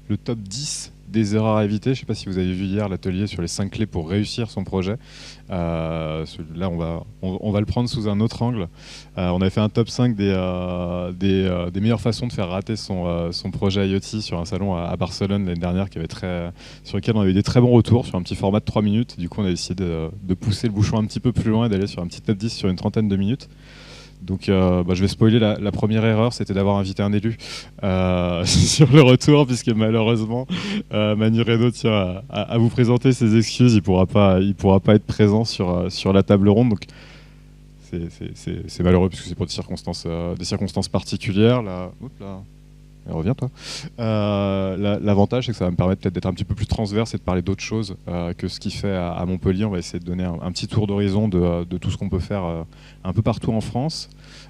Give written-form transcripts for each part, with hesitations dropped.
le top 10 des erreurs à éviter. Je ne sais pas si vous avez vu hier l'atelier sur les 5 clés pour réussir son projet. Là, on va le prendre sous un autre angle. On a fait un top 5 des meilleures façons de faire rater son projet IoT sur un salon à Barcelone l'année dernière sur lequel on a eu des très bons retours sur un petit format de 3 minutes. Du coup, on a décidé de pousser le bouchon un petit peu plus loin et d'aller sur un petit top 10 sur une trentaine de minutes. Donc je vais spoiler la première erreur, c'était d'avoir invité un élu sur le retour, puisque malheureusement Manu Reynaud tient à vous présenter ses excuses, il pourra pas être présent sur la table ronde. Donc c'est malheureux puisque c'est pour des circonstances particulières. Là, reviens toi. L'avantage, c'est que ça va me permettre peut-être d'être un petit peu plus transverse et de parler d'autres choses que ce qu'il fait à Montpellier. On va essayer de donner un petit tour d'horizon de tout ce qu'on peut faire un peu partout en France.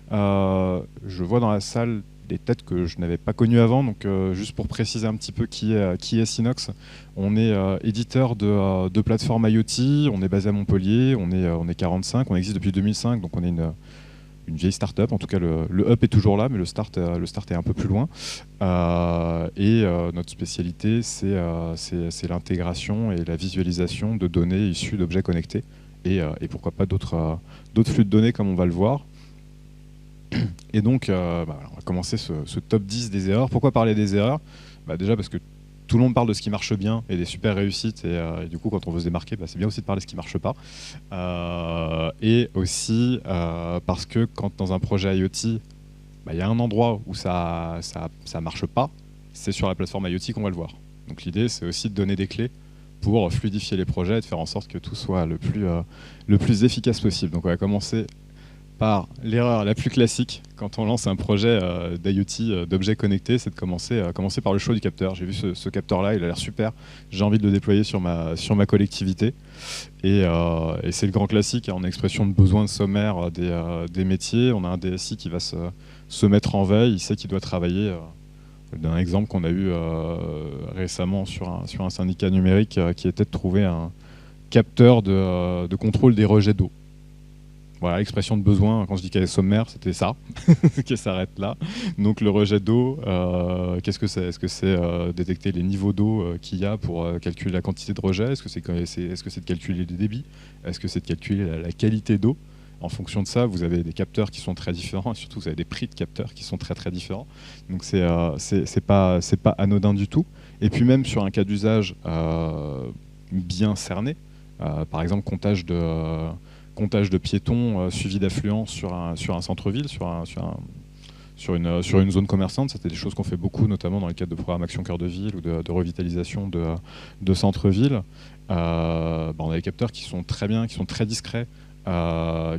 Je vois dans la salle des têtes que je n'avais pas connues avant, donc juste pour préciser un petit peu qui est Synox. On est éditeur de plateformes IoT, on est basé à Montpellier, on est 45, on existe depuis 2005, donc on est une vieille start-up. En tout cas, le up est toujours là, mais le start est un peu plus loin. Notre spécialité, c'est l'intégration et la visualisation de données issues d'objets connectés et pourquoi pas d'autres flux de données comme on va le voir. Et donc, on va commencer ce top 10 des erreurs. Pourquoi parler des erreurs ? Déjà parce que tout le monde parle de ce qui marche bien et des super réussites, et du coup, quand on veut se démarquer, c'est bien aussi de parler de ce qui ne marche pas. Et aussi parce que quand dans un projet IoT, il y a un endroit où ça marche pas, c'est sur la plateforme IoT qu'on va le voir. Donc l'idée, c'est aussi de donner des clés pour fluidifier les projets et de faire en sorte que tout soit le plus efficace possible. Donc on va commencer par l'erreur la plus classique quand on lance un projet d'IoT, d'objets connectés, c'est de commencer par le choix du capteur. J'ai vu ce capteur-là, il a l'air super, j'ai envie de le déployer sur ma collectivité. Et c'est le grand classique, on a expression de besoin sommaire des métiers, on a un DSI qui va se mettre en veille, il sait qu'il doit travailler. D'un exemple qu'on a eu récemment sur un syndicat numérique qui était de trouver un capteur de contrôle des rejets d'eau. Voilà, l'expression de besoin, quand je dis qu'elle est sommaire, c'était ça, qu'elle s'arrête là. Donc le rejet d'eau, qu'est-ce que c'est ? Est-ce que c'est détecter les niveaux d'eau qu'il y a pour calculer la quantité de rejet ? Est-ce que c'est de calculer les débits ? Est-ce que c'est de calculer la qualité d'eau ? En fonction de ça, vous avez des capteurs qui sont très différents, et surtout vous avez des prix de capteurs qui sont très très différents. Donc c'est pas anodin du tout. Et puis même sur un cas d'usage bien cerné, par exemple comptage de piétons suivi d'affluence sur un centre-ville, sur une zone commerçante. C'était des choses qu'on fait beaucoup, notamment dans le cadre de programmes Action Cœur de Ville ou de revitalisation de centre-ville. On a des capteurs qui sont très bien, qui sont très discrets,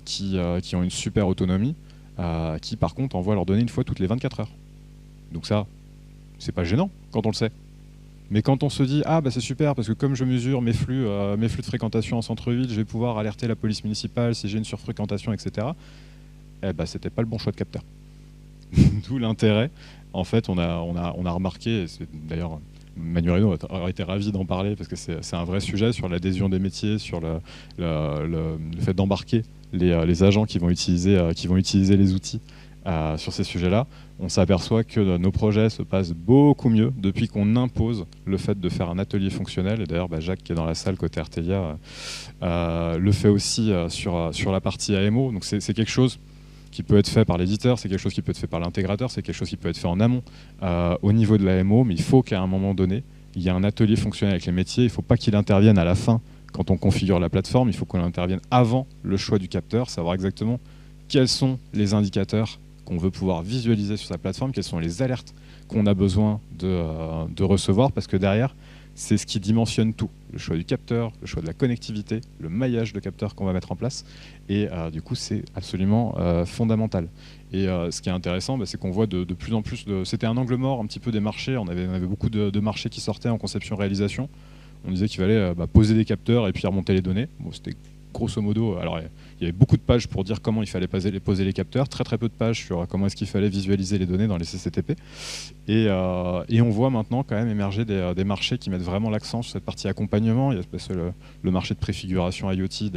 qui ont une super autonomie, qui par contre envoient leurs données une fois toutes les 24 heures. Donc ça, c'est pas gênant quand on le sait. Mais quand on se dit c'est super parce que comme je mesure mes flux de fréquentation en centre-ville, je vais pouvoir alerter la police municipale si j'ai une surfréquentation, etc. C'était pas le bon choix de capteur. D'où l'intérêt. En fait, on a remarqué, et d'ailleurs Manu Reynaud aurait été ravi d'en parler parce que c'est un vrai sujet sur l'adhésion des métiers, sur le fait d'embarquer les agents qui vont utiliser les outils sur ces sujets-là. On s'aperçoit que nos projets se passent beaucoup mieux depuis qu'on impose le fait de faire un atelier fonctionnel. Et d'ailleurs, Jacques, qui est dans la salle côté Artelia, le fait aussi sur la partie AMO. Donc c'est quelque chose qui peut être fait par l'éditeur, c'est quelque chose qui peut être fait par l'intégrateur, c'est quelque chose qui peut être fait en amont au niveau de l'AMO, mais il faut qu'à un moment donné, il y ait un atelier fonctionnel avec les métiers. Il ne faut pas qu'il intervienne à la fin quand on configure la plateforme, il faut qu'on intervienne avant le choix du capteur, savoir exactement quels sont les indicateurs qu'on veut pouvoir visualiser sur sa plateforme, quelles sont les alertes qu'on a besoin de recevoir, parce que derrière, c'est ce qui dimensionne tout. Le choix du capteur, le choix de la connectivité, le maillage de capteurs qu'on va mettre en place. Et du coup, c'est absolument fondamental. Et ce qui est intéressant, c'est qu'on voit de plus en plus... C'était un angle mort un petit peu des marchés. On avait beaucoup de marchés qui sortaient en conception-réalisation. On disait qu'il fallait poser des capteurs et puis remonter les données. Bon, c'était grosso modo, alors il y avait beaucoup de pages pour dire comment il fallait poser les capteurs, très peu de pages sur comment est-ce qu'il fallait visualiser les données dans les CCTP. Et on voit maintenant quand même émerger des marchés qui mettent vraiment l'accent sur cette partie accompagnement. Il y a le marché de préfiguration IoT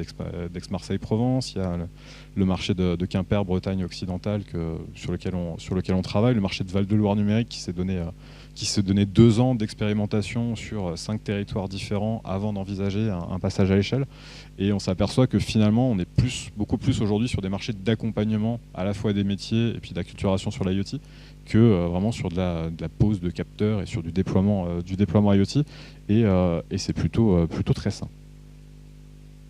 d'Aix-Marseille-Provence, il y a le marché de Quimper, Bretagne occidentale sur lequel on travaille, le marché de Val-de-Loire numérique qui s'est donné 2 ans d'expérimentation sur 5 territoires différents avant d'envisager un passage à l'échelle. Et on s'aperçoit que finalement, on est beaucoup plus aujourd'hui sur des marchés d'accompagnement à la fois des métiers et puis d'acculturation sur l'IoT que vraiment sur de la pose de capteurs et sur du déploiement IoT. Et c'est plutôt très sain.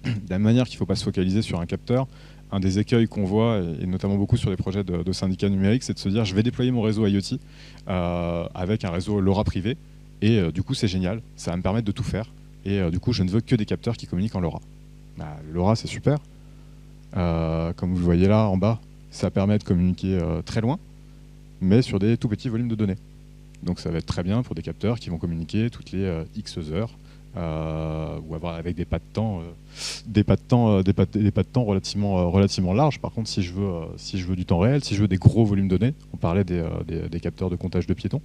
De la manière qu'il ne faut pas se focaliser sur un capteur, un des écueils qu'on voit, et notamment beaucoup sur les projets de syndicats numériques, c'est de se dire je vais déployer mon réseau IoT avec un réseau LoRa privé, et du coup c'est génial, ça va me permettre de tout faire, et du coup je ne veux que des capteurs qui communiquent en LoRa. Le LoRa c'est super, comme vous le voyez là en bas, ça permet de communiquer très loin, mais sur des tout petits volumes de données. Donc ça va être très bien pour des capteurs qui vont communiquer toutes les X heures, ou avoir avec des pas de temps relativement larges. Par contre, si je veux du temps réel, si je veux des gros volumes de données, on parlait des capteurs de comptage de piétons,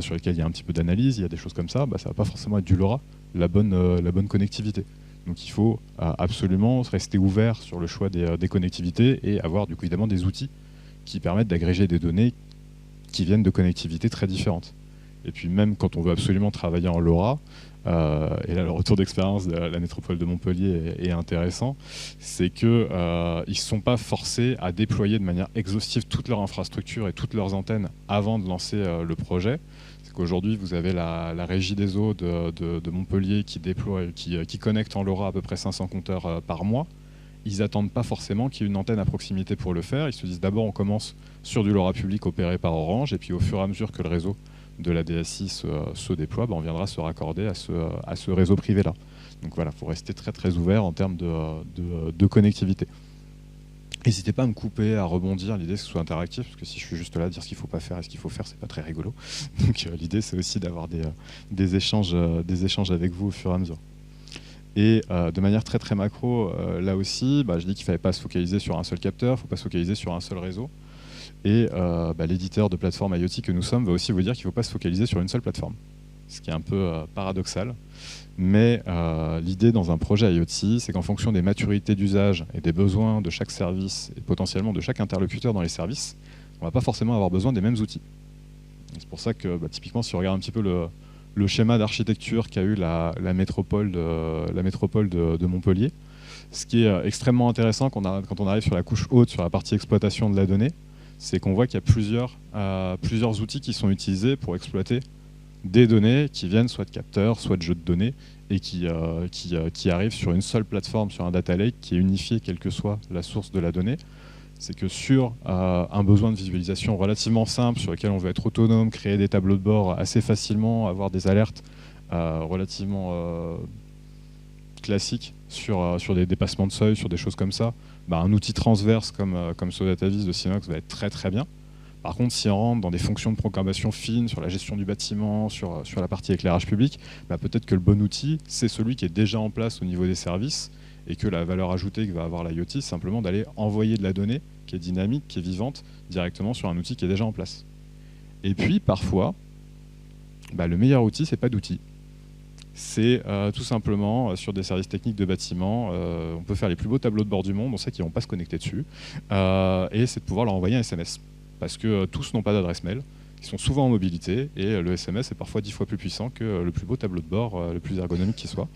sur lesquels il y a un petit peu d'analyse, il y a des choses comme ça, ça va pas forcément être du LoRa, la bonne connectivité. Donc il faut absolument rester ouvert sur le choix des connectivités et avoir du coup évidemment des outils qui permettent d'agréger des données qui viennent de connectivités très différentes. Et puis même quand on veut absolument travailler en LoRa, et là le retour d'expérience de la métropole de Montpellier est intéressant, c'est qu'ils ne sont pas forcés à déployer de manière exhaustive toute leur infrastructure et toutes leurs antennes avant de lancer le projet. C'est qu'aujourd'hui vous avez la régie des eaux de Montpellier qui connecte en LoRa à peu près 500 compteurs par mois. Ils n'attendent pas forcément qu'il y ait une antenne à proximité pour le faire. Ils se disent d'abord on commence sur du LoRa public opéré par Orange, et puis au fur et à mesure que le réseau de la DSI se déploie, on viendra se raccorder à ce réseau privé-là. Donc voilà, il faut rester très ouvert en termes de connectivité. N'hésitez pas à me couper, à rebondir, l'idée c'est que ce soit interactif, parce que si je suis juste là à dire ce qu'il ne faut pas faire et ce qu'il faut faire, c'est pas très rigolo. Donc l'idée c'est aussi d'avoir des échanges avec vous au fur et à mesure. Et de manière très macro, là aussi, je dis qu'il ne fallait pas se focaliser sur un seul capteur, il ne faut pas se focaliser sur un seul réseau. Et l'éditeur de plateforme IoT que nous sommes va aussi vous dire qu'il ne faut pas se focaliser sur une seule plateforme, ce qui est un peu paradoxal. Mais l'idée dans un projet IoT, c'est qu'en fonction des maturités d'usage et des besoins de chaque service et potentiellement de chaque interlocuteur dans les services, on ne va pas forcément avoir besoin des mêmes outils. C'est pour ça que typiquement, si on regarde un petit peu le schéma d'architecture qu'a eu la métropole de Montpellier, ce qui est extrêmement intéressant quand on arrive sur la couche haute, sur la partie exploitation de la donnée, c'est qu'on voit qu'il y a plusieurs outils qui sont utilisés pour exploiter des données qui viennent soit de capteurs, soit de jeux de données, et qui arrivent sur une seule plateforme, sur un data lake qui est unifié quelle que soit la source de la donnée. C'est que sur un besoin de visualisation relativement simple, sur lequel on veut être autonome, créer des tableaux de bord assez facilement, avoir des alertes relativement classiques sur des dépassements de seuil, sur des choses comme ça, un outil transverse comme SoDataVis de Sinox va être très bien. Par contre, si on rentre dans des fonctions de programmation fines, sur la gestion du bâtiment, sur la partie éclairage public, peut-être que le bon outil, c'est celui qui est déjà en place au niveau des services, et que la valeur ajoutée que va avoir l'IoT, c'est simplement d'aller envoyer de la donnée qui est dynamique, qui est vivante, directement sur un outil qui est déjà en place. Et puis, parfois, le meilleur outil, c'est pas d'outil. C'est tout simplement sur des services techniques de bâtiment, on peut faire les plus beaux tableaux de bord du monde, on sait qu'ils ne vont pas se connecter dessus, et c'est de pouvoir leur envoyer un SMS. Parce que tous n'ont pas d'adresse mail, ils sont souvent en mobilité, et le SMS est parfois 10 fois plus puissant que le plus beau tableau de bord, le plus ergonomique qui soit.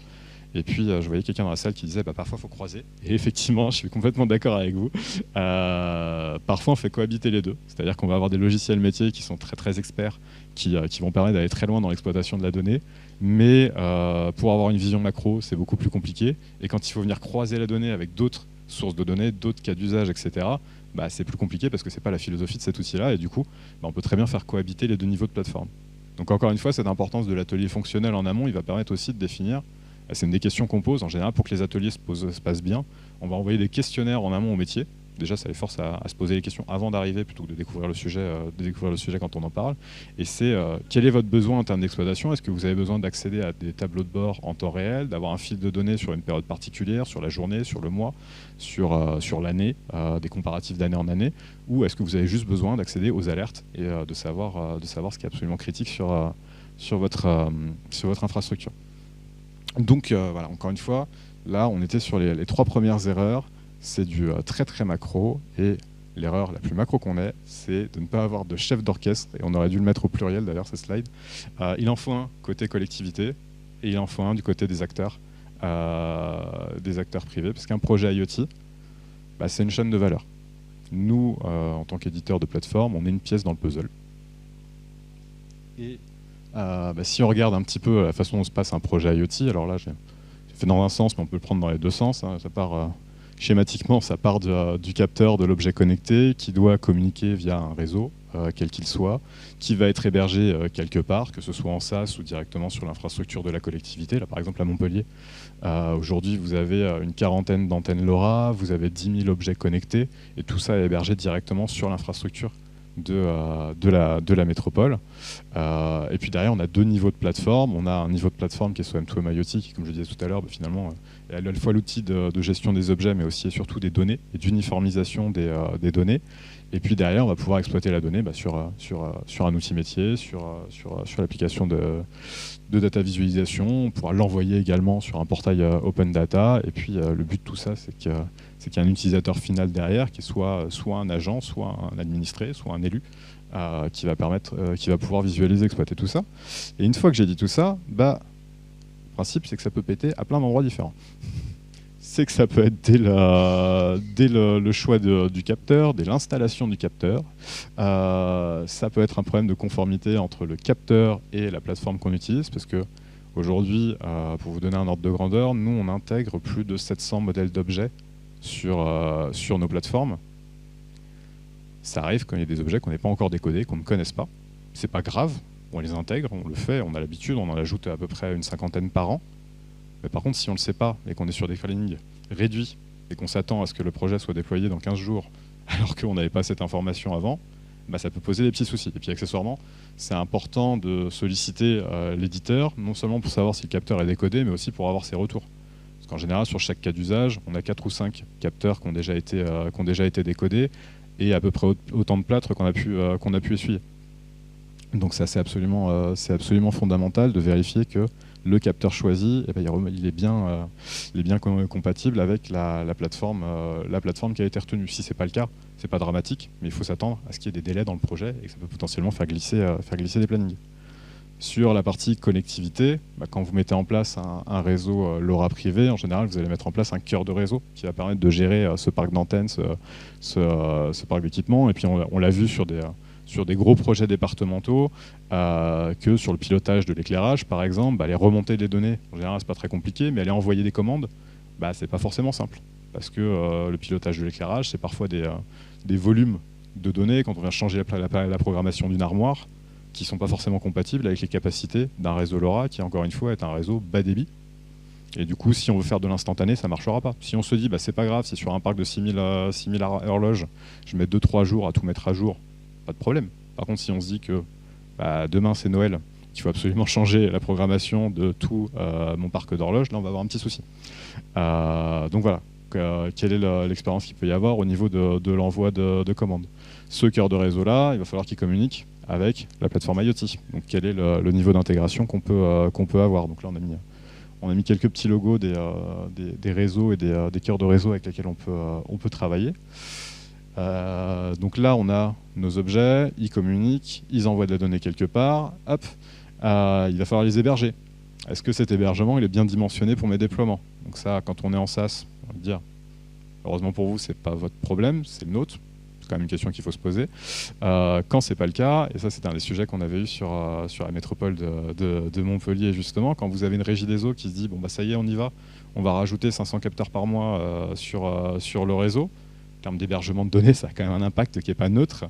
Et puis je voyais quelqu'un dans la salle qui disait parfois il faut croiser. Et effectivement, je suis complètement d'accord avec vous. Parfois on fait cohabiter les deux. C'est-à-dire qu'on va avoir des logiciels métiers qui sont très experts, qui vont permettre d'aller très loin dans l'exploitation de la donnée. Mais pour avoir une vision macro, c'est beaucoup plus compliqué. Et quand il faut venir croiser la donnée avec d'autres sources de données, d'autres cas d'usage, etc., c'est plus compliqué parce que ce n'est pas la philosophie de cet outil-là. Et du coup, on peut très bien faire cohabiter les deux niveaux de plateforme. Donc encore une fois, cette importance de l'atelier fonctionnel en amont, il va permettre aussi de définir. C'est une des questions qu'on pose en général pour que les ateliers se passent bien. On va envoyer des questionnaires en amont au métier Déjà, ça les force à se poser les questions avant d'arriver plutôt que de découvrir le sujet quand on en parle. Et c'est quel est votre besoin en termes d'exploitation? Est-ce que vous avez besoin d'accéder à des tableaux de bord en temps réel, d'avoir un fil de données sur une période particulière, sur la journée, sur le mois, sur l'année, des comparatifs d'année en année? Ou est-ce que vous avez juste besoin d'accéder aux alertes et de savoir ce qui est absolument critique sur votre infrastructure? Donc voilà, encore une fois, là on était sur les 3 premières erreurs. C'est du très très macro, et l'erreur la plus macro qu'on ait, c'est de ne pas avoir de chef d'orchestre, et on aurait dû le mettre au pluriel d'ailleurs ce slide. Il en faut un côté collectivité, et il en faut un du côté des acteurs privés, parce qu'un projet IoT, c'est une chaîne de valeur. Nous, en tant qu'éditeur de plateforme, on est une pièce dans le puzzle. Et si on regarde un petit peu la façon dont se passe un projet IoT, alors là j'ai fait dans un sens, mais on peut le prendre dans les deux sens, hein. Ça part schématiquement, ça part du capteur de l'objet connecté qui doit communiquer via un réseau, quel qu'il soit, qui va être hébergé quelque part, que ce soit en SaaS ou directement sur l'infrastructure de la collectivité. Là, par exemple, à Montpellier, aujourd'hui, vous avez une quarantaine d'antennes LoRa, vous avez 10 000 objets connectés, et tout ça est hébergé directement sur l'infrastructure de la métropole. Et puis derrière, on a 2 niveaux de plateforme. On a un niveau de plateforme qui est sous M2M IoT, qui, comme je disais tout à l'heure, finalement, est à la fois l'outil de gestion des objets, mais aussi et surtout des données et d'uniformisation des données. Et puis derrière, on va pouvoir exploiter la donnée sur un outil métier, sur l'application de data visualisation. On pourra l'envoyer également sur un portail open data. Et puis le but de tout ça, c'est qu'il y a un utilisateur final derrière, qui est soit un agent, soit un administré, soit un élu, qui va pouvoir visualiser, exploiter tout ça. Et une fois que j'ai dit tout ça, le principe, c'est que ça peut péter à plein d'endroits différents. C'est que ça peut être dès le choix du capteur, dès l'installation du capteur. Ça peut être un problème de conformité entre le capteur et la plateforme qu'on utilise, parce que aujourd'hui, pour vous donner un ordre de grandeur, nous, on intègre plus de 700 modèles d'objets sur nos plateformes. Ça arrive quand il y a des objets qu'on n'ait pas encore décodés, qu'on ne connaisse pas. C'est pas grave, on les intègre, on le fait, on a l'habitude, on en ajoute à peu près une 50aine par an. Mais par contre, si on ne le sait pas et qu'on est sur des plannings réduits et qu'on s'attend à ce que le projet soit déployé dans 15 jours alors qu'on n'avait pas cette information avant, ça peut poser des petits soucis. Et puis accessoirement, c'est important de solliciter l'éditeur, non seulement pour savoir si le capteur est décodé, mais aussi pour avoir ses retours. Parce qu'en général, sur chaque cas d'usage, on a 4 ou 5 capteurs qui ont déjà été décodés, et à peu près autant de plâtre qu'on a pu essuyer. Donc ça, c'est absolument fondamental de vérifier que le capteur choisi, il est bien compatible avec la plateforme qui a été retenue. Si ce n'est pas le cas, ce n'est pas dramatique, mais il faut s'attendre à ce qu'il y ait des délais dans le projet et que ça peut potentiellement faire glisser des plannings. Sur la partie connectivité, quand vous mettez en place un réseau LoRa privé, en général, vous allez mettre en place un cœur de réseau qui va permettre de gérer ce parc d'antennes, ce parc d'équipements. Et puis on l'a vu sur des gros projets départementaux, que sur le pilotage de l'éclairage, par exemple, les remontées des données, en général, c'est pas très compliqué, mais aller envoyer des commandes, c'est pas forcément simple. Parce que le pilotage de l'éclairage, c'est parfois des volumes de données, quand on vient changer la programmation d'une armoire, qui ne sont pas forcément compatibles avec les capacités d'un réseau LoRa, qui, encore une fois, est un réseau bas débit. Et du coup, si on veut faire de l'instantané, ça ne marchera pas. Si on se dit, c'est pas grave, si sur un parc de 6000 horloges, je mets 2-3 jours à tout mettre à jour, pas de problème. Par contre, si on se dit que demain c'est Noël, qu'il faut absolument changer la programmation de tout mon parc d'horloges, là on va avoir un petit souci. Donc voilà, quelle est l'expérience qu'il peut y avoir au niveau de l'envoi de commandes. Ce cœur de réseau-là, il va falloir qu'il communique avec la plateforme IoT. Donc quel est le niveau d'intégration qu'on peut avoir. Donc là on a mis quelques petits logos des réseaux et des cœurs de réseau avec lesquels on peut travailler. Donc là, on a nos objets, ils communiquent, ils envoient de la donnée quelque part, hop, il va falloir les héberger. Est-ce que cet hébergement il est bien dimensionné pour mes déploiements? Donc ça, quand on est en SaaS, on va dire, heureusement pour vous, c'est pas votre problème, c'est le nôtre. C'est quand même une question qu'il faut se poser. Quand c'est pas le cas, et ça c'était un des sujets qu'on avait eu sur la métropole de Montpellier justement, quand vous avez une régie des eaux qui se dit bon ça y est, on y va, on va rajouter 500 capteurs par mois sur le réseau. En termes d'hébergement de données, ça a quand même un impact qui n'est pas neutre.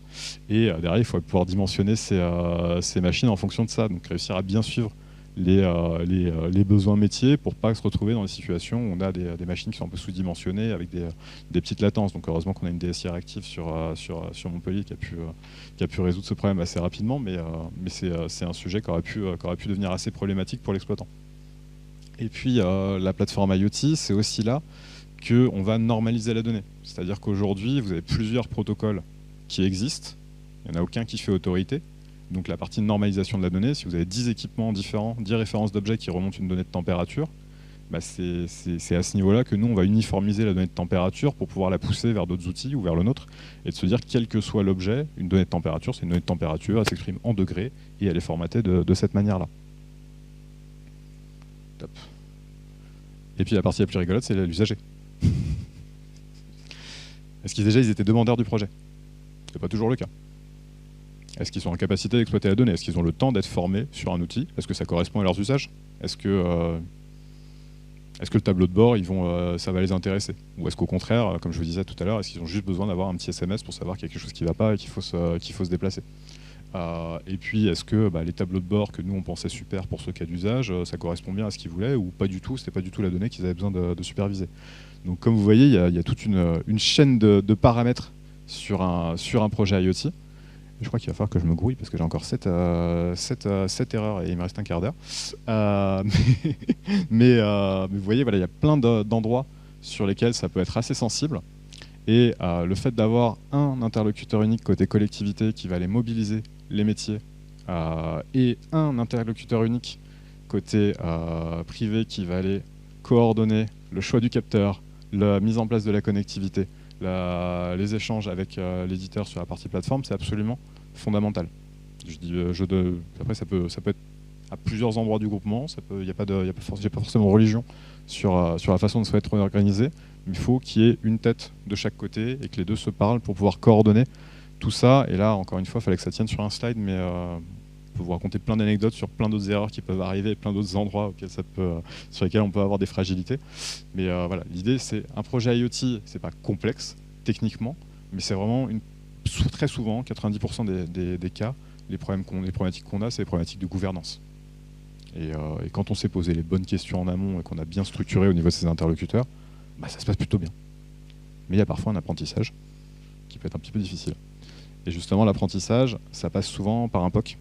Et derrière, il faut pouvoir dimensionner ces machines en fonction de ça. Donc réussir à bien suivre les besoins métiers pour pas se retrouver dans des situations où on a des machines qui sont un peu sous-dimensionnées avec des petites latences. Donc heureusement qu'on a une DSI réactive sur Montpellier qui a pu résoudre ce problème assez rapidement, mais c'est un sujet qui aurait pu devenir assez problématique pour l'exploitant. Et puis la plateforme IoT, c'est aussi là qu'on va normaliser la donnée. C'est-à-dire qu'aujourd'hui, vous avez plusieurs protocoles qui existent, il n'y en a aucun qui fait autorité. Donc la partie de normalisation de la donnée, si vous avez 10 équipements différents, 10 références d'objets qui remontent une donnée de température, bah c'est à ce niveau-là que nous, on va uniformiser la donnée de température pour pouvoir la pousser vers d'autres outils ou vers le nôtre, et de se dire, quel que soit l'objet, une donnée de température, c'est une donnée de température, elle s'exprime en degrés, et elle est formatée de cette manière-là. Top. Et puis la partie la plus rigolote, c'est l'usager. Est-ce qu'ils déjà ils étaient demandeurs du projet? C'est pas toujours le cas. Est-ce qu'ils sont en capacité d'exploiter la donnée? Est-ce qu'ils ont le temps d'être formés sur un outil? Est-ce que ça correspond à leurs usages? Est-ce que le tableau de bord, ça va les intéresser? Ou est-ce qu'au contraire, comme je vous disais tout à l'heure, est-ce qu'ils ont juste besoin d'avoir un petit SMS pour savoir qu'il y a quelque chose qui ne va pas et qu'il faut se déplacer? Et puis, est-ce que les tableaux de bord que nous, on pensait super pour ce cas d'usage, ça correspond bien à ce qu'ils voulaient ou pas du tout? C'était pas du tout la donnée qu'ils avaient besoin de superviser. Donc, comme vous voyez, il y a toute une chaîne de paramètres sur un projet IoT. Je crois qu'il va falloir que je me grouille parce que j'ai encore 7 erreurs et il me reste un quart d'heure. Mais vous voyez, voilà, il y a plein d'endroits sur lesquels ça peut être assez sensible. Et le fait d'avoir un interlocuteur unique côté collectivité qui va aller mobiliser les métiers et un interlocuteur unique côté privé qui va aller coordonner le choix du capteur, la mise en place de la connectivité, les échanges avec l'éditeur sur la partie plateforme, c'est absolument fondamental. Après, ça peut être à plusieurs endroits du groupement, il n'y a pas forcément de religion sur la façon de se être organisé, mais il faut qu'il y ait une tête de chaque côté et que les deux se parlent pour pouvoir coordonner tout ça. Et là, encore une fois, il fallait que ça tienne sur un slide, mais on peut vous raconter plein d'anecdotes sur plein d'autres erreurs qui peuvent arriver, plein d'autres endroits sur lesquels on peut avoir des fragilités. Mais voilà, l'idée, c'est un projet IoT, c'est pas complexe techniquement, mais c'est vraiment très souvent, 90% des cas, les problématiques qu'on a, c'est les problématiques de gouvernance. Et quand on s'est posé les bonnes questions en amont et qu'on a bien structuré au niveau de ses interlocuteurs, ça se passe plutôt bien. Mais il y a parfois un apprentissage qui peut être un petit peu difficile. Et justement, l'apprentissage, ça passe souvent par un POC.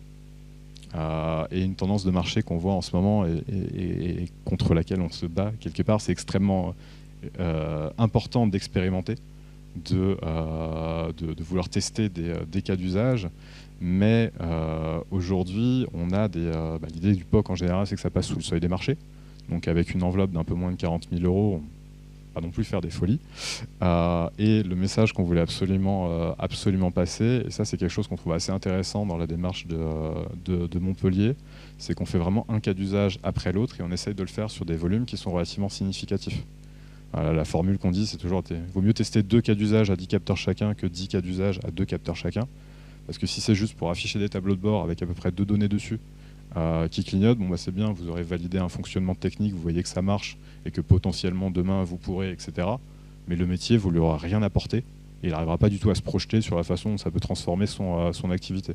Et une tendance de marché qu'on voit en ce moment et contre laquelle on se bat quelque part, c'est extrêmement important d'expérimenter, de vouloir tester des cas d'usage. Mais aujourd'hui, on a l'idée du POC en général, c'est que ça passe sous le seuil des marchés. Donc avec une enveloppe d'un peu moins de 40 000 €, pas non plus faire des folies. Et le message qu'on voulait absolument passer, et ça c'est quelque chose qu'on trouve assez intéressant dans la démarche de Montpellier, c'est qu'on fait vraiment un cas d'usage après l'autre et on essaye de le faire sur des volumes qui sont relativement significatifs. La formule qu'on dit, c'est toujours vaut mieux tester 2 cas d'usage à 10 capteurs chacun que 10 cas d'usage à 2 capteurs chacun. Parce que si c'est juste pour afficher des tableaux de bord avec à peu près 2 données dessus qui clignotent, c'est bien, vous aurez validé un fonctionnement technique, vous voyez que ça marche et que potentiellement demain vous pourrez, etc. Mais le métier, vous ne lui aurez rien apporté et il n'arrivera pas du tout à se projeter sur la façon dont ça peut transformer son activité.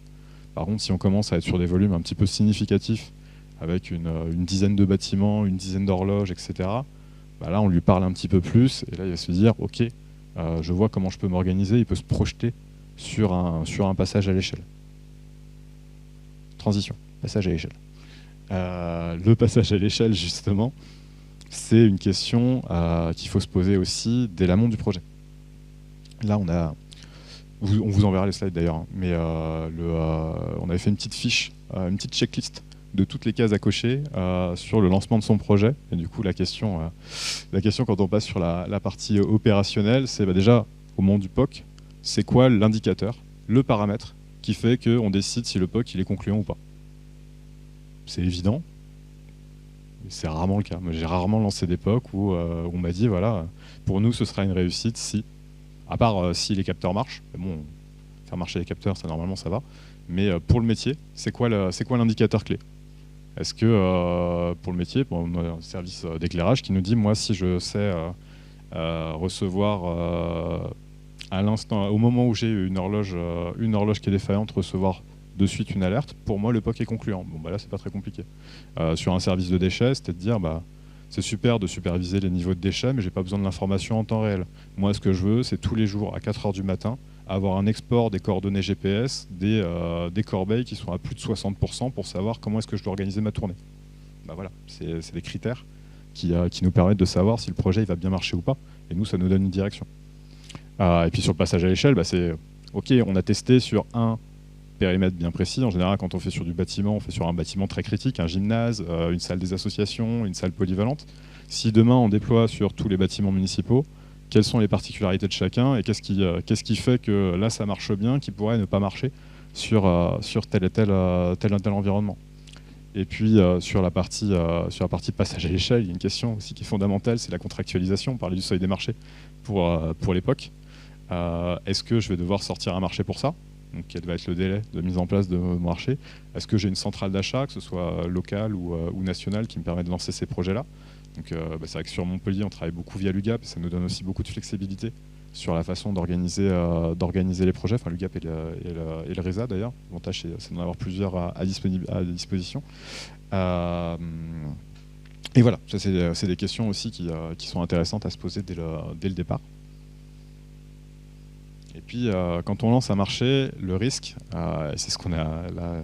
Par contre, si on commence à être sur des volumes un petit peu significatifs, avec une dizaine de bâtiments, une dizaine d'horloges, etc., là on lui parle un petit peu plus et là il va se dire ok, je vois comment je peux m'organiser, il peut se projeter sur un passage à l'échelle. Transition, passage à l'échelle. Le passage à l'échelle, justement, c'est une question qu'il faut se poser aussi dès l'amont du projet. Là, on vous enverra les slides d'ailleurs, mais on avait fait une petite fiche, une petite checklist de toutes les cases à cocher sur le lancement de son projet. Et du coup, la question quand on passe sur la partie opérationnelle, c'est déjà, au moment du POC, c'est quoi l'indicateur, le paramètre qui fait qu'on décide si le POC il est concluant ou pas. C'est évident, mais c'est rarement le cas. J'ai rarement lancé des POC où on m'a dit, voilà, pour nous ce sera une réussite si, à part si les capteurs marchent, bon, faire marcher les capteurs, ça normalement ça va, mais pour le métier, c'est quoi l'indicateur clé? Est-ce que pour le métier, on a un service d'éclairage qui nous dit, moi si je sais recevoir à l'instant, au moment où j'ai une horloge qui est défaillante, recevoir de suite une alerte, pour moi le POC est concluant. Bon, bah là c'est pas très compliqué. Sur un service de déchets, c'était de dire bah, c'est super de superviser les niveaux de déchets, mais j'ai pas besoin de l'information en temps réel. Moi ce que je veux, c'est tous les jours à 4 h du matin, avoir un export des coordonnées GPS, des corbeilles qui sont à plus de 60% pour savoir comment est-ce que je dois organiser ma tournée. Bah voilà, c'est des critères qui nous permettent de savoir si le projet il va bien marcher ou pas. Et nous, ça nous donne une direction. Et puis sur le passage à l'échelle, bah, c'est OK, on a testé sur un périmètre bien précis. En général, quand on fait sur du bâtiment, on fait sur un bâtiment très critique, un gymnase, une salle des associations, une salle polyvalente. Si demain on déploie sur tous les bâtiments municipaux, quelles sont les particularités de chacun et qu'est-ce qui fait que là ça marche bien, qui pourrait ne pas marcher sur tel et tel environnement. Et puis sur la partie passage à l'échelle, il y a une question aussi qui est fondamentale, c'est la contractualisation. On parlait du seuil des marchés pour l'époque. Est-ce que je vais devoir sortir un marché pour ça? Donc, quel va être le délai de mise en place de mon marché? Est-ce que j'ai une centrale d'achat, que ce soit locale ou nationale, qui me permet de lancer ces projets-là? Donc, c'est vrai que sur Montpellier, on travaille beaucoup via l'UGAP, et ça nous donne aussi beaucoup de flexibilité sur la façon d'organiser les projets, enfin l'UGAP et le RESA d'ailleurs. L'avantage, c'est d'en avoir plusieurs à disposition. Et voilà, ça, c'est des questions aussi qui sont intéressantes à se poser dès le départ. Et puis, quand on lance un marché, le risque, c'est ce qu'on a là,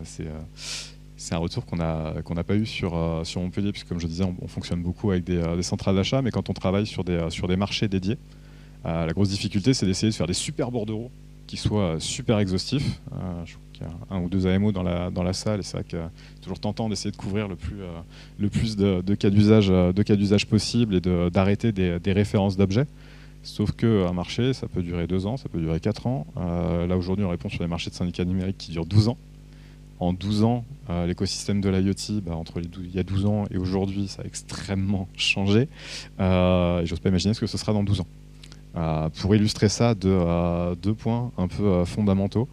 c'est un retour qu'on n'a pas eu sur Montpellier, puisque comme je disais, on fonctionne beaucoup avec des centrales d'achat, mais quand on travaille sur des marchés dédiés, la grosse difficulté, c'est d'essayer de faire des super bordereaux qui soient super exhaustifs. Je crois qu'il y a 1 ou 2 AMO dans la salle, et c'est vrai que c'est toujours tentant d'essayer de couvrir le plus de cas d'usage possible et d'arrêter des références d'objets. Sauf qu'un marché, ça peut durer 2 ans, ça peut durer 4 ans. Là, aujourd'hui, on répond sur des marchés de syndicats numériques qui durent 12 ans. En 12 ans, l'écosystème de l'IoT, entre il y a 12 ans et aujourd'hui, ça a extrêmement changé. Et j'ose pas imaginer ce que ce sera dans 12 ans. Pour illustrer ça, 2 points un peu fondamentaux.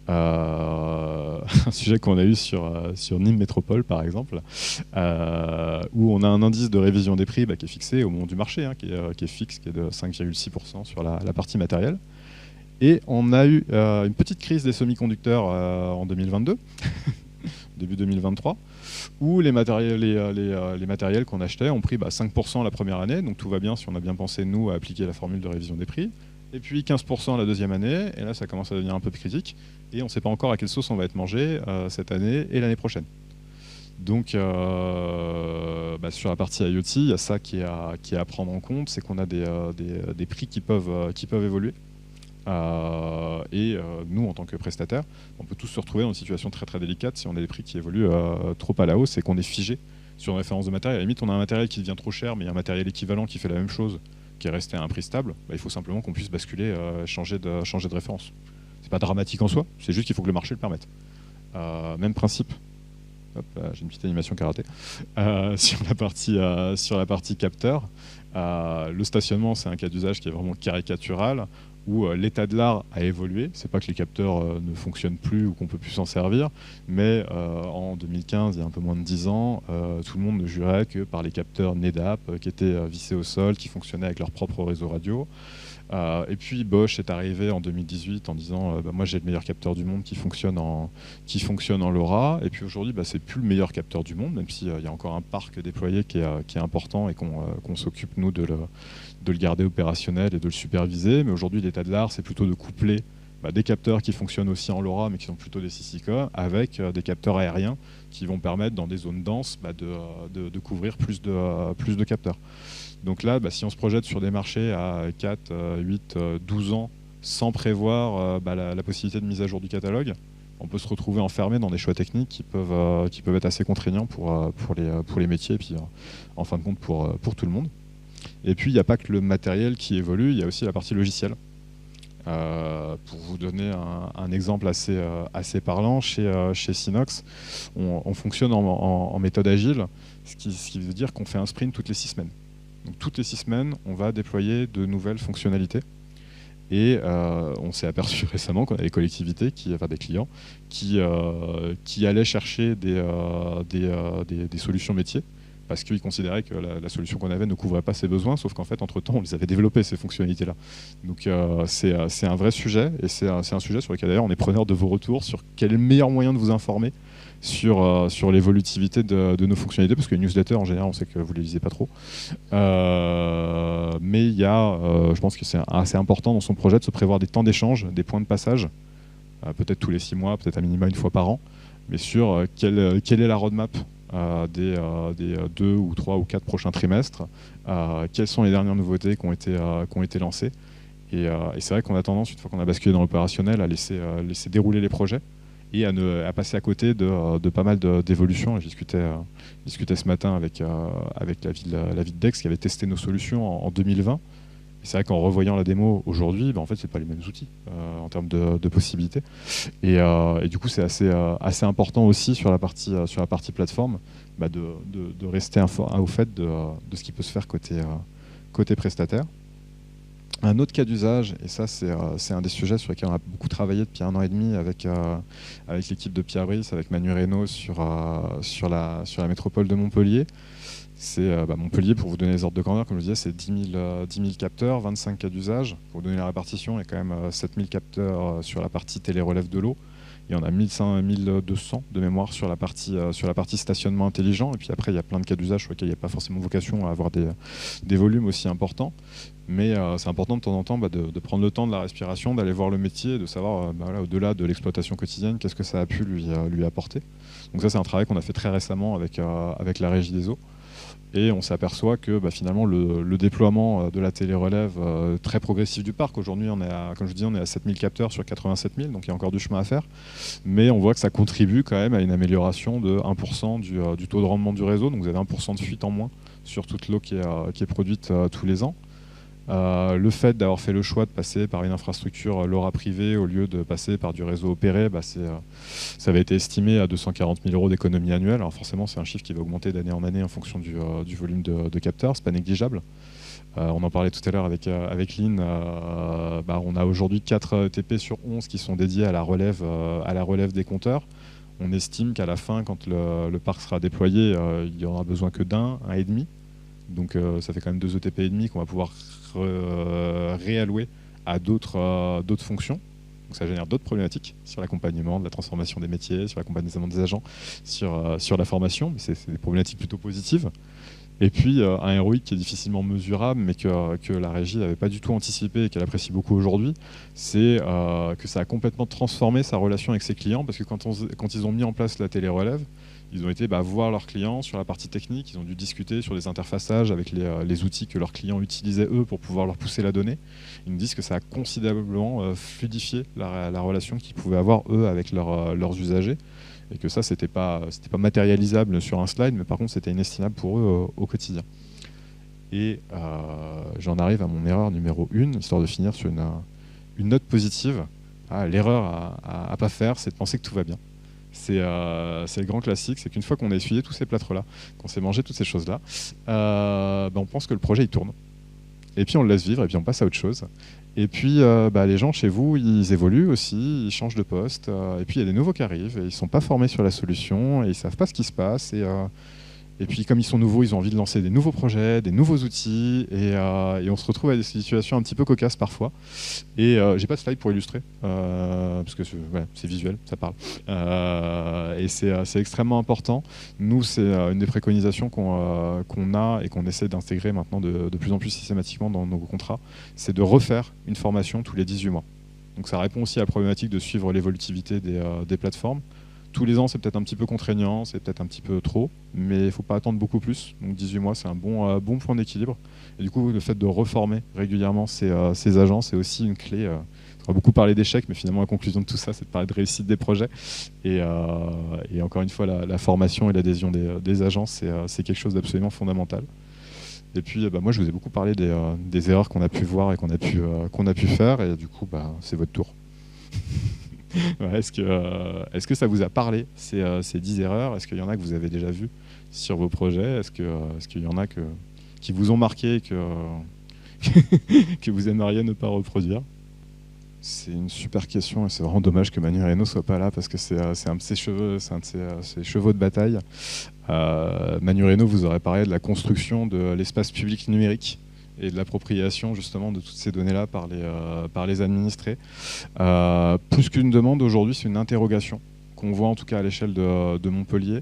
Un sujet qu'on a eu sur Nîmes Métropole, par exemple, où on a un indice de révision des prix qui est fixé au moment du marché, qui est fixe, qui est de 5,6% sur la partie matérielle. Et on a eu une petite crise des semi-conducteurs en 2022, début 2023, où les matériels qu'on achetait ont pris 5% la première année, donc tout va bien si on a bien pensé, nous, à appliquer la formule de révision des prix. Et puis 15% la deuxième année, et là ça commence à devenir un peu critique, et on ne sait pas encore à quelle sauce on va être mangé cette année et l'année prochaine. Donc sur la partie IoT, il y a ça qui est à prendre en compte, c'est qu'on a des prix qui peuvent évoluer. Nous, en tant que prestataire, on peut tous se retrouver dans une situation très très délicate si on a des prix qui évoluent trop à la hausse et qu'on est figé sur une référence de matériel. À la limite, on a un matériel qui devient trop cher, mais il y a un matériel équivalent qui fait la même chose, qui est resté à un prix stable. Il faut simplement qu'on puisse basculer, changer de référence. C'est pas dramatique en soi, c'est juste qu'il faut que le marché le permette. Même principe. Hop, j'ai une petite animation karaté. Sur la partie capteur, le stationnement, c'est un cas d'usage qui est vraiment caricatural, où l'état de l'art a évolué. C'est pas que les capteurs ne fonctionnent plus ou qu'on peut plus s'en servir, mais en 2015, il y a un peu moins de 10 ans, tout le monde ne jurait que par les capteurs NEDAP qui étaient vissés au sol, qui fonctionnaient avec leur propre réseau radio. Et puis Bosch est arrivé en 2018 en disant moi j'ai le meilleur capteur du monde qui fonctionne en LoRa. Et puis aujourd'hui c'est plus le meilleur capteur du monde, même s'il y a encore un parc déployé qui est important et qu'on s'occupe nous de le garder opérationnel et de le superviser. Mais aujourd'hui l'état de l'art, c'est plutôt de coupler des capteurs qui fonctionnent aussi en LoRa mais qui sont plutôt des CCK avec des capteurs aériens qui vont permettre dans des zones denses de couvrir plus de capteurs. Donc là, si on se projette sur des marchés à 4, 8, 12 ans sans prévoir la possibilité de mise à jour du catalogue, on peut se retrouver enfermé dans des choix techniques qui peuvent être assez contraignants pour les métiers et puis en fin de compte pour tout le monde. Et puis il n'y a pas que le matériel qui évolue, il y a aussi la partie logicielle. Pour vous donner un exemple assez parlant, chez Synox, on fonctionne en méthode agile, ce qui veut dire qu'on fait un sprint toutes les 6 semaines. Donc, toutes les 6 semaines, on va déployer de nouvelles fonctionnalités. Et on s'est aperçu récemment qu'on avait des collectivités, des clients, qui allaient chercher des solutions métiers parce qu'ils considéraient que la solution qu'on avait ne couvrait pas ses besoins, sauf qu'en fait, entre-temps, on les avait développées, ces fonctionnalités-là. Donc c'est un vrai sujet, et c'est un sujet sur lequel d'ailleurs on est preneur de vos retours sur quel est le meilleur moyen de vous informer sur l'évolutivité de nos fonctionnalités, parce que les newsletters, en général, on sait que vous ne les lisez pas trop. Mais il y a, je pense que c'est assez important dans son projet de se prévoir des temps d'échange, des points de passage, peut-être tous les 6 mois, peut-être à minima une fois par an, mais sur quelle est la roadmap des 2 ou 3 ou 4 prochains trimestres, quelles sont les dernières nouveautés qui ont été lancées. Et c'est vrai qu'on a tendance, une fois qu'on a basculé dans l'opérationnel, à laisser dérouler les projets et à passer à côté de pas mal d'évolutions. Je discutais ce matin avec la ville d'Aix qui avait testé nos solutions en 2020. Et c'est vrai qu'en revoyant la démo aujourd'hui, en fait, ce n'est pas les mêmes outils en termes de possibilités. Et du coup, c'est assez important aussi sur la partie plateforme de rester au fait de ce qui peut se faire côté prestataire. Un autre cas d'usage, et ça c'est un des sujets sur lesquels on a beaucoup travaillé depuis 1 an et demi avec l'équipe de Pierre Brice, avec Manu Reynaud sur la métropole de Montpellier. C'est Montpellier, pour vous donner les ordres de grandeur, comme je disais, c'est 10 000 capteurs, 25 cas d'usage. Pour vous donner la répartition, il y a quand même 7 000 capteurs sur la partie télé-relève de l'eau. Il y en a 1200 de mémoire sur la partie stationnement intelligent. Et puis après, il y a plein de cas d'usage sur lesquels il n'y a pas forcément vocation à avoir des volumes aussi importants. Mais c'est important de temps en temps de prendre le temps de la respiration, d'aller voir le métier, de savoir au-delà de l'exploitation quotidienne, qu'est-ce que ça a pu lui apporter. Donc ça, c'est un travail qu'on a fait très récemment avec la Régie des eaux. Et on s'aperçoit que finalement le déploiement de la télé-relève très progressif du parc, aujourd'hui comme je dis, on est à 7000 capteurs sur 87 000, donc il y a encore du chemin à faire. Mais on voit que ça contribue quand même à une amélioration de 1% du taux de rendement du réseau. Donc vous avez 1% de fuite en moins sur toute l'eau qui est produite tous les ans. Le fait d'avoir fait le choix de passer par une infrastructure LoRa privée au lieu de passer par du réseau opéré, ça avait été estimé à 240 000 € d'économie annuelle. Alors forcément, c'est un chiffre qui va augmenter d'année en année en fonction du volume de capteurs. C'est pas négligeable. On en parlait tout à l'heure avec Lynn. On a aujourd'hui 4 TP sur 11 qui sont dédiés à la relève des compteurs. On estime qu'à la fin, quand le parc sera déployé, il n'y aura besoin que d'un et demi. Donc ça fait quand même 2 ETP et demi qu'on va pouvoir réallouer à d'autres fonctions. Donc ça génère d'autres problématiques sur l'accompagnement, de la transformation des métiers, sur l'accompagnement des agents, sur la formation. Mais c'est des problématiques plutôt positives. Et puis un ROI qui est difficilement mesurable, mais que la régie n'avait pas du tout anticipé et qu'elle apprécie beaucoup aujourd'hui, c'est que ça a complètement transformé sa relation avec ses clients, parce que quand ils ont mis en place la télé-relève, ils ont été voir leurs clients sur la partie technique, ils ont dû discuter sur des interfaçages avec les outils que leurs clients utilisaient eux pour pouvoir leur pousser la donnée. Ils nous disent que ça a considérablement fluidifié la relation qu'ils pouvaient avoir eux avec leurs usagers, et que ça c'était pas matérialisable sur un slide, mais par contre c'était inestimable pour eux au quotidien. Et j'en arrive à mon erreur numéro 1, histoire de finir sur une note positive. L'erreur à ne pas faire, c'est de penser que tout va bien. C'est le grand classique, c'est qu'une fois qu'on a essuyé tous ces plâtres-là, qu'on s'est mangé toutes ces choses-là, on pense que le projet il tourne. Et puis on le laisse vivre, et puis on passe à autre chose. Et puis les gens chez vous, ils évoluent aussi, ils changent de poste, et puis il y a des nouveaux qui arrivent, et ils ne sont pas formés sur la solution, et ils ne savent pas ce qui se passe. Et puis comme ils sont nouveaux, ils ont envie de lancer des nouveaux projets, des nouveaux outils, et on se retrouve à des situations un petit peu cocasses parfois. Et j'ai pas de slide pour illustrer, parce que c'est visuel, ça parle. Et c'est extrêmement important. Nous, c'est une des préconisations qu'on a et qu'on essaie d'intégrer maintenant de plus en plus systématiquement dans nos contrats, c'est de refaire une formation tous les 18 mois. Donc ça répond aussi à la problématique de suivre l'évolutivité des plateformes. Tous les ans, c'est peut-être un petit peu contraignant, c'est peut-être un petit peu trop, mais il ne faut pas attendre beaucoup plus. Donc 18 mois, c'est un bon point d'équilibre. Et du coup, le fait de reformer régulièrement ces agents, c'est aussi une clé. On va beaucoup parler d'échecs, mais finalement, la conclusion de tout ça, c'est de parler de réussite des projets. Et encore une fois, la formation et l'adhésion des agents, c'est quelque chose d'absolument fondamental. Et puis, moi, je vous ai beaucoup parlé des erreurs qu'on a pu voir et qu'on a pu faire. Et du coup, c'est votre tour. Est-ce que ça vous a parlé, ces 10 erreurs? Est-ce qu'il y en a que vous avez déjà vues sur vos projets? Est-ce qu'il y en a qui vous ont marqué, que vous aimeriez ne pas reproduire? C'est une super question et c'est vraiment dommage que Manu Reynaud soit pas là parce que c'est un de ses cheveux, c'est un de ses chevaux de bataille. Manu Reynaud vous aurait parlé de la construction de l'espace public numérique et de l'appropriation justement de toutes ces données-là par les administrés. Plus qu'une demande aujourd'hui, c'est une interrogation qu'on voit en tout cas à l'échelle de Montpellier.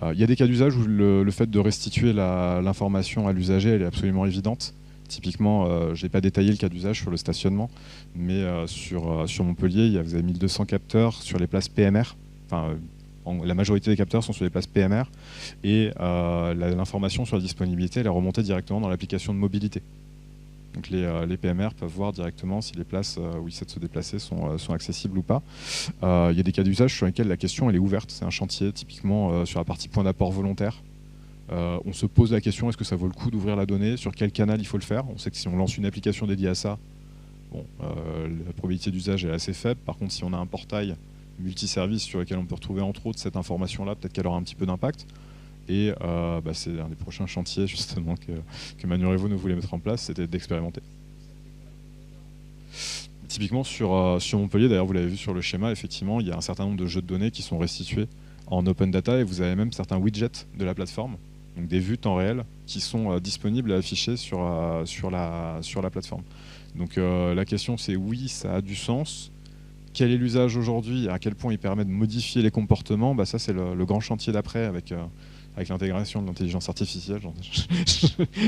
Il y a des cas d'usage où le fait de restituer l'information à l'usager, elle est absolument évidente. Typiquement, je n'ai pas détaillé le cas d'usage sur le stationnement, mais sur Montpellier, vous avez 1200 capteurs sur les places PMR. Enfin, la majorité des capteurs sont sur les places PMR et l'information sur la disponibilité elle est remontée directement dans l'application de mobilité. Donc les PMR peuvent voir directement si les places où ils essaient de se déplacer sont accessibles ou pas. Il y a des cas d'usage sur lesquels la question elle est ouverte. C'est un chantier typiquement sur la partie point d'apport volontaire. On se pose la question, est-ce que ça vaut le coup d'ouvrir la donnée? Sur quel canal il faut le faire? On sait que si on lance une application dédiée à ça, bon, la probabilité d'usage est assez faible. Par contre, si on a un portail multiservice sur lequel on peut retrouver entre autres cette information-là, peut-être qu'elle aura un petit peu d'impact. Et c'est un des prochains chantiers justement que Manu Reynaud nous voulait mettre en place, c'était d'expérimenter. Typiquement sur Montpellier, d'ailleurs vous l'avez vu sur le schéma, effectivement il y a un certain nombre de jeux de données qui sont restitués en open data et vous avez même certains widgets de la plateforme, donc des vues temps réel qui sont disponibles et affichées sur la plateforme. Donc la question c'est oui, ça a du sens. Quel est l'usage aujourd'hui? À quel point il permet de modifier les comportements? Ça c'est le grand chantier d'après avec l'intégration de l'intelligence artificielle.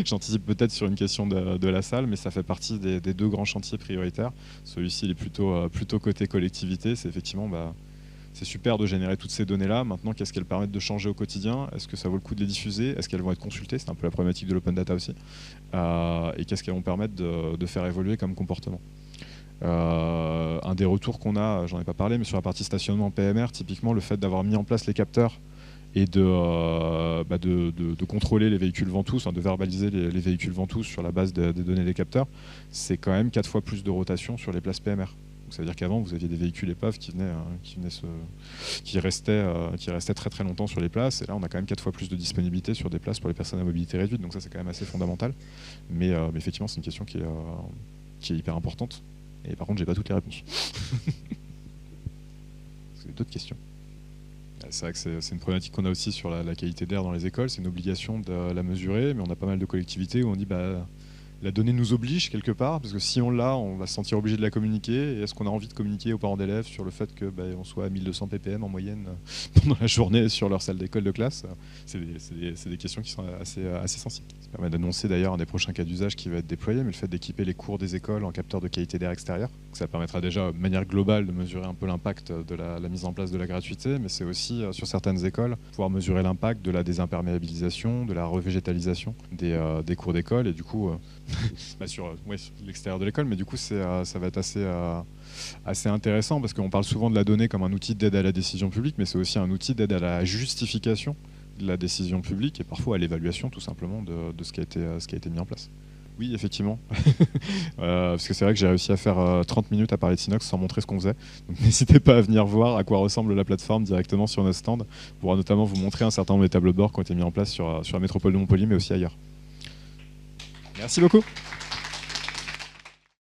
J'anticipe peut-être sur une question de la salle, mais ça fait partie des deux grands chantiers prioritaires. Celui-ci il est plutôt côté collectivité. C'est effectivement c'est super de générer toutes ces données-là. Maintenant, qu'est-ce qu'elles permettent de changer au quotidien? Est-ce que ça vaut le coup de les diffuser? Est-ce qu'elles vont être consultées? C'est un peu la problématique de l'open data aussi. Et qu'est-ce qu'elles vont permettre de faire évoluer comme comportement? Un des retours qu'on a, j'en ai pas parlé, mais sur la partie stationnement PMR, typiquement le fait d'avoir mis en place les capteurs et de contrôler les véhicules ventous, de verbaliser les véhicules ventous sur la base des données des capteurs, c'est quand même 4 fois plus de rotation sur les places PMR. Donc ça veut dire qu'avant vous aviez des véhicules épaves qui restaient très très longtemps sur les places, et là on a quand même 4 fois plus de disponibilité sur des places pour les personnes à mobilité réduite, donc ça c'est quand même assez fondamental. Mais effectivement c'est une question qui est hyper importante, et par contre j'ai pas toutes les réponses. Est-ce que d'autres questions? C'est vrai que c'est une problématique qu'on a aussi sur la qualité d'air dans les écoles, c'est une obligation de la mesurer, mais on a pas mal de collectivités où on dit la donnée nous oblige quelque part, parce que si on l'a, on va se sentir obligé de la communiquer. Et est-ce qu'on a envie de communiquer aux parents d'élèves sur le fait qu'on soit à 1200 ppm en moyenne pendant la journée sur leur salle d'école de classe? C'est des questions qui sont assez sensibles. Ça permet d'annoncer d'ailleurs un des prochains cas d'usage qui va être déployé, mais le fait d'équiper les cours des écoles en capteurs de qualité d'air extérieur. Ça permettra déjà de manière globale de mesurer un peu l'impact de la mise en place de la gratuité, mais c'est aussi sur certaines écoles pouvoir mesurer l'impact de la désimperméabilisation, de la revégétalisation des cours d'école, et du coup sur l'extérieur de l'école, mais du coup ça va être assez intéressant parce qu'on parle souvent de la donnée comme un outil d'aide à la décision publique, mais c'est aussi un outil d'aide à la justification de la décision publique et parfois à l'évaluation tout simplement de ce qui a été mis en place. Oui, effectivement, parce que c'est vrai que j'ai réussi à faire 30 minutes à parler de Synox sans montrer ce qu'on faisait, donc n'hésitez pas à venir voir à quoi ressemble la plateforme directement sur nos stands. On pourra notamment vous montrer un certain nombre des tableaux de bord qui ont été mis en place sur la métropole de Montpellier, mais aussi ailleurs. Merci beaucoup.